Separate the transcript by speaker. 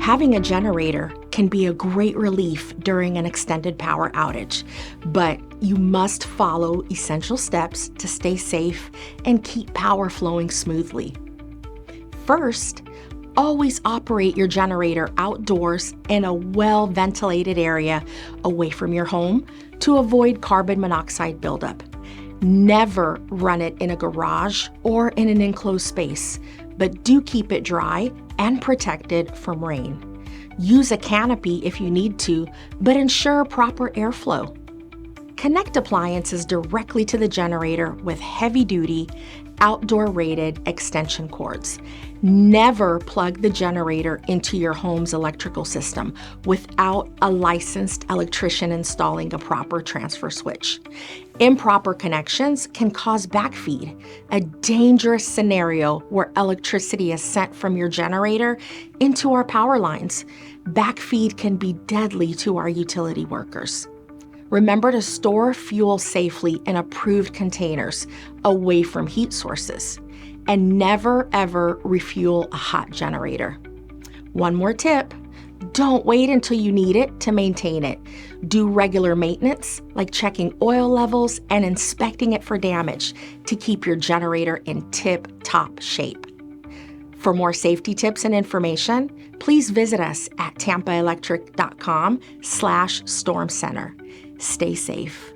Speaker 1: Having a generator can be a great relief during an extended power outage, but you must follow essential steps to stay safe and keep power flowing smoothly. First, always operate your generator outdoors in a well-ventilated area away from your home to avoid carbon monoxide buildup. Never run it in a garage or in an enclosed space, but do keep it dry and protected from rain. Use a canopy if you need to, but ensure proper airflow. Connect appliances directly to the generator with heavy-duty, outdoor-rated extension cords. Never plug the generator into your home's electrical system without a licensed electrician installing a proper transfer switch. Improper connections can cause backfeed, a dangerous scenario where electricity is sent from your generator into our power lines. Backfeed can be deadly to our utility workers. Remember to store fuel safely in approved containers away from heat sources, and never ever refuel a hot generator. One more tip, don't wait until you need it to maintain it. Do regular maintenance, like checking oil levels and inspecting it for damage to keep your generator in tip-top shape. For more safety tips and information, please visit us at tampaelectric.com/storm center. Stay safe.